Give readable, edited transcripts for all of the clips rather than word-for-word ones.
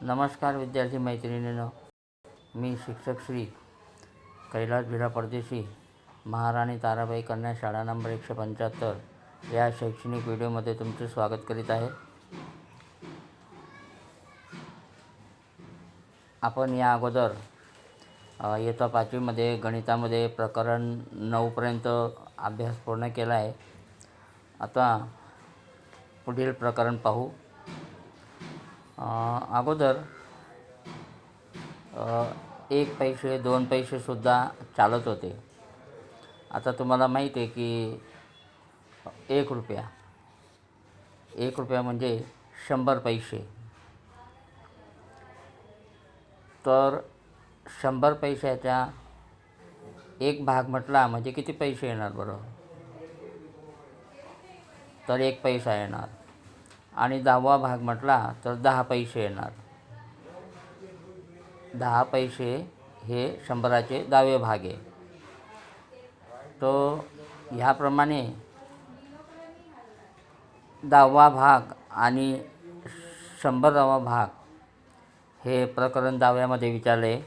नमस्कार विद्यार्थी मैत्रिणींनो, मी शिक्षक श्री कैलास भिडा परदेशी, महाराणी ताराबाई कन्या शाळा नंबर 175 या शैक्षणिक व्हिडिओमध्ये तुमचे स्वागत करीत आहे. आपण या अगोदर इयत्ता 5वीमध्ये गणितामध्ये प्रकरण 9पर्यंत अभ्यास पूर्ण केला आहे. आता पुढील प्रकरण पाहू. अगोदर 1 पैसे 2 पैसेसुद्धा चालत होते. आता तुम्हाला माहीत आहे की 1 रुपया म्हणजे 100 पैसे. तर 100 पैशाचा एक भाग म्हटला म्हणजे किती पैसे येणार बरं? तर 1 पैसा येणार. आणि 10वा भाग म्हटला तर 10 पैसे येणार. 10 पैसे हे 100चे 10वे भाग आहे. तो ह्याप्रमाणे 10वा भाग आणि 100वा भाग हे प्रकरण 10व्यामध्ये विचारले.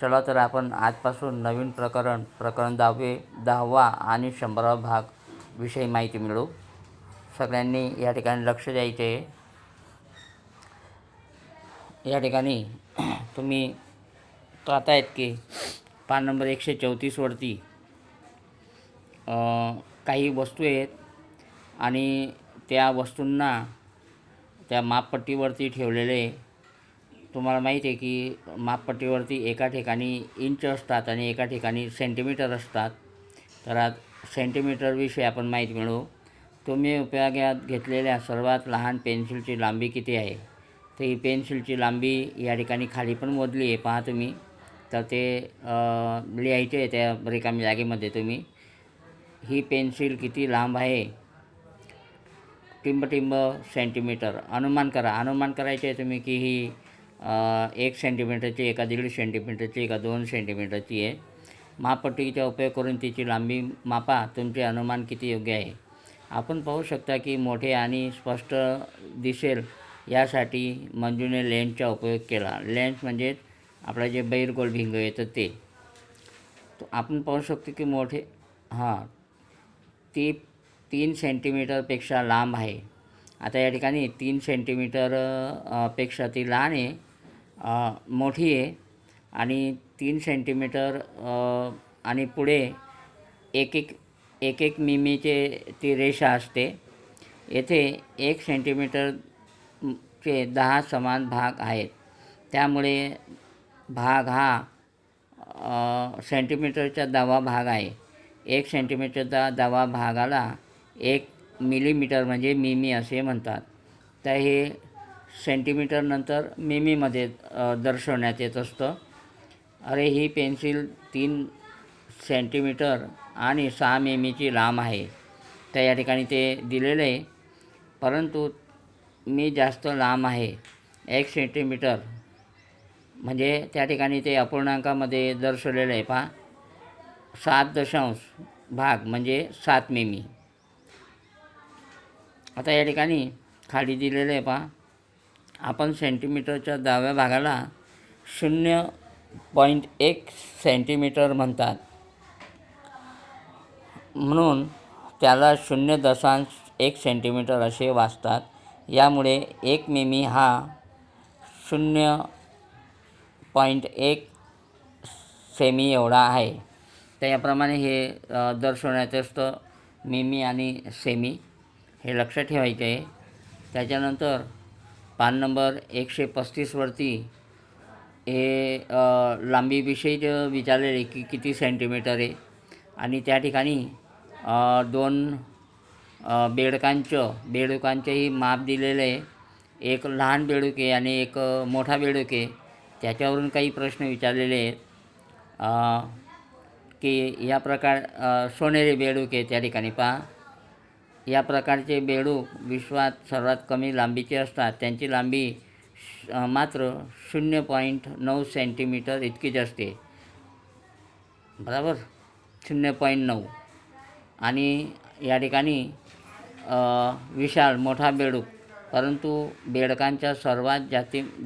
चला तर आपण आजपासून नवीन प्रकरण 10वा आणि 100वा भाग विषयी माहिती मिळवू. सगळ्यांनी या ठिकाणी लक्ष द्यायचे. या ठिकाणी तुम्ही पाहतायत की पान नंबर 134वरती काही वस्तू आहेत आणि त्या वस्तूंना त्या मापपट्टीवरती ठेवलेले. तुम्हाला माहीत आहे की मापपट्टीवरती एका ठिकाणी इंच असतात आणि एका ठिकाणी सेंटीमीटर असतात. तर आज सेंटीमीटरविषयी आपण माहिती मिळवू. तुम्ही उपयोगात घेतलेल्या सर्वात लहान पेन्सिलची लांबी किती आहे? तर ही पेन्सिलची लांबी या ठिकाणी खाली पण मोजली आहे, पहा तुम्ही. तर ते लिहायचे आहे त्या रिकाम्या जागेमध्ये. तुम्ही ही पेन्सिल किती लांब आहे? टिंब सेंटीमीटर. अनुमान करायचे आहे तुम्ही की ही 1 सेंटीमीटरची, एका 1.5 सेंटीमीटरची, एका 2 सेंटीमीटरची आहे. मापपट्टीचा उपयोग करून तिची लांबी मापा. तुमचे अनुमान किती योग्य आहे? आपण पाहू शकता की मोठे आणि स्पष्ट दिसेल यासाठी मंजूने लेन्सचा उपयोग केला. लेन्स म्हणजे आपला जे बहिर्गोल भिंग येतं ते. तो आपण पाहू शकतो की मोठे ती 3 सेंटीमीटरपेक्षा लांब आहे. आता या ठिकाणी 3 सेंटीमीटर पेक्षा ती लहान आहे, मोठी आहे. आणि 3 सेंटीमीटर आणि पुढे एक मिमीचे ती रेषा असते. येथे 1 सेंटीमीटरचे 10 समान भाग आहेत. त्यामुळे भाग हा सेंटीमीटरचा 10वा भाग आहे. 1 सेंटीमीटरचा 10वा भागाला 1 मिलीमीटर म्हणजे मिमी असे म्हणतात. तर हे सेंटीमीटर नंतर मिमीमध्ये दर्शवण्यात येत असतं. अरे ही पेन्सिल 3 सेंटीमीटर आणि 6 मिमीची लांब आहे. तर या ठिकाणी ते दिलेलं आहे, परंतु मी जास्त लांब आहे. 1 सेंटीमीटर म्हणजे त्या ठिकाणी ते अपूर्णांकामध्ये दर्शवलेलं आहे, पहा. 7 भाग म्हणजे 7 मिमी. आता या ठिकाणी खाली दिलेलं आहे, पहा. आपण सेंटीमीटरच्या 10व्या भागाला 0.1 सेंटीमीटर म्हणतात, म्हणून त्याला 0.1 सेंटीमीटर असे वाचतात. यामुळे 1 मिमी हा 0.1 सेमी एवढा आहे. तर याप्रमाणे हे दर्शवण्यात असतं, मिमी आणि सेमी. हे लक्षात ठेवायचे आहे. त्याच्यानंतर पान नंबर 135वरती हे लांबीविषयी विचारलेले की किती सेंटीमीटर आहे. आणि त्या ठिकाणी 2 बेडुकांचेही माप दिलेले आहे. एक लहान बेडूक आहे आणि एक मोठा बेडूक आहे. त्याच्यावरून काही प्रश्न विचारलेले आहेत की या सोनेरी बेडूक आहे. त्या ठिकाणी पहा, या प्रकारचे बेडूक विश्वात सर्वात कमी लांबीचे असतात. त्यांची लांबी मात्र 0.9 सेंटीमीटर इतकीच असते, बरोबर, 0.9. आणि या ठिकाणी विशाल मोठा बेडूक परंतु बेडकांच्या सर्वात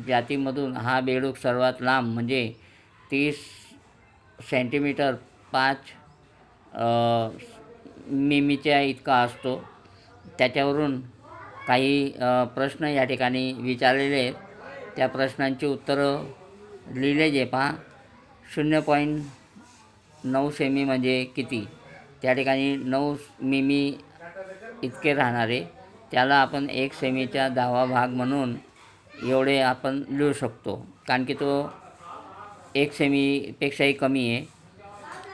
जातीमधून हा बेडूक सर्वात लांब म्हणजे 30 सेंटीमीटर 5 मिमीच्या इतका असतो. त्याच्यावरून काही प्रश्न या ठिकाणी विचारलेले आहेत. त्या प्रश्नांची उत्तरं लिहिले जे पहा. 0.9 सेमी म्हणजे किती? त्या ठिकाणी 9 मिमी इतके राहणारे, त्याला आपण 1 सेमीचा 10वा भाग म्हणून एवढे आपण लिहू शकतो, कारण की तो 1 सेमीपेक्षाही कमी आहे.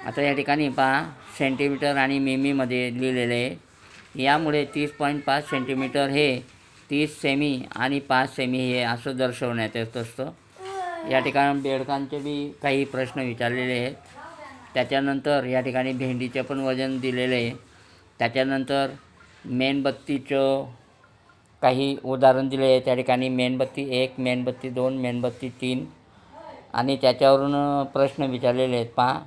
आता या ठिकाणी पहा सेंटीमीटर आणि मिमीमध्ये लिहिलेले आहे. यामुळे 30.5 सेंटीमीटर हे 30 सेमी आणि 5 सेमी हे असं दर्शवण्यात येत असतं. या ठिकाणी बेडकांचे बी काही प्रश्न विचारलेले आहेत. त्याच्यानंतर या ठिकाणी भेंडीचे पण वजन दिलेले आहे. त्याच्यानंतर मेणबत्तीचं काही उदाहरण दिले आहे. त्या ठिकाणी मेणबत्ती 1, मेणबत्ती 2, मेणबत्ती 3 आणि त्याच्यावरून प्रश्न विचारलेले आहेत. पहा,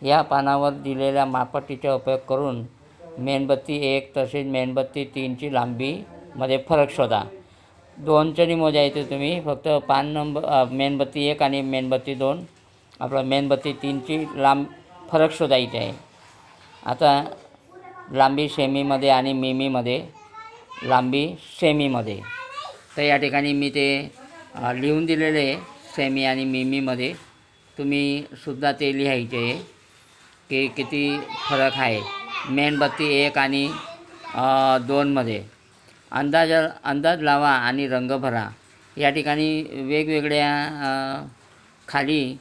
या पानावर दिलेल्या मापपट्टीचा उपयोग करून मेणबत्ती 1 तसेच मेणबत्ती 3ची लांबीमध्ये फरक शोधा. 2चं नाही मोजायचं तुम्ही, फक्त पान नंबर मेणबत्ती 1 आणि मेणबत्ती 2 आपलं मेणबत्ती 3ची फरक शोधायची आहे. आता लांबी सेमीमध्ये आणि मिमीमध्ये, लांबी सेमीमध्ये. तर या ठिकाणी मी ते लिहून दिलेले आहे सेमी आणि मिमीमध्ये. तुम्ही सुद्धा ते लिहायचे आहे की किती फरक आहे मेणबत्ती 1 आणि 2मध्ये. अंदाज लावा आणि रंग भरा. या ठिकाणी वेगवेगळ्या खाली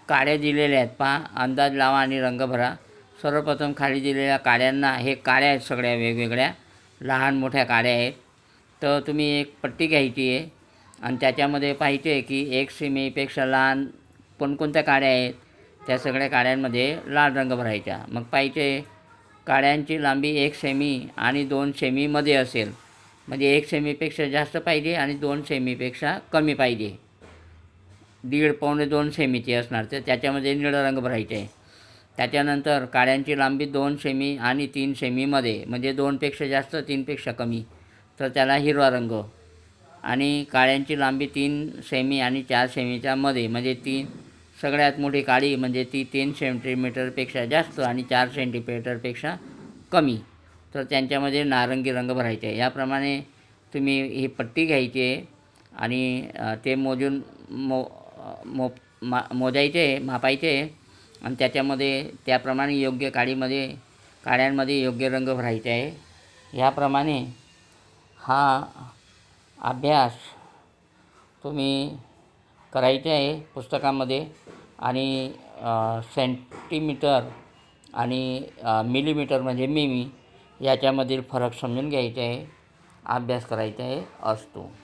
काड्या दिलेल्या आहेत. पहा, अंदाज लावा आणि रंग भरा. सर्वप्रथम खाली दिलेल्या काड्यांना, हे काड्या आहेत सगळ्या वेगवेगळ्या, लहान मोठ्या काड्या आहेत. तर तुम्ही एक पट्टी घ्यायची आहे आणि त्याच्यामध्ये पाहिजे आहे की 1 सेमीपेक्षा लहान कोणकोणत्या काड्या आहेत, त्या सगळ्या काड्यांमध्ये लाल रंग भरायचा. मग पाहिजे काड्यांची लांबी 1 सेमी आणि 2 सेमीमध्ये असेल, म्हणजे 1 सेमीपेक्षा जास्त पाहिजे आणि 2 सेमीपेक्षा कमी पाहिजे. 1.5 पावणे 2 सेमीची असणार, तर त्याच्यामध्ये निळा रंग भरायचे आहे. त्याच्यानंतर काड्यांची लांबी 2 सेमी आणि 3 सेमीमध्ये, म्हणजे 2पेक्षा जास्त 3पेक्षा कमी, तर त्याला हिरवा रंग. आणि काड्यांची लांबी 3 सेमी आणि 4 सेमीच्या मध्ये, म्हणजे सगळ्यात मोठी काडी म्हणजे ती 3 सेंटीमीटरपेक्षा जास्त आणि 4 सेंटीमीटरपेक्षा कमी, तर त्यांच्यामध्ये नारंगी रंग भरायचे आहे. याप्रमाणे तुम्ही ही पट्टी घ्यायची आहे आणि ते मोजून मोजायचे, मापायचे आणि त्याच्यामध्ये त्याप्रमाणे योग्य काड्यांमध्ये योग्य रंग भरायचे आहे. ह्याप्रमाणे हा अभ्यास तुम्ही करायचे आहे पुस्तकामध्ये. आणि सेंटीमीटर आणि मिलीमीटर म्हणजे मिमी याच्यामधील फरक समजून घ्यायचे आहे, अभ्यास करायचा आहे. असतो.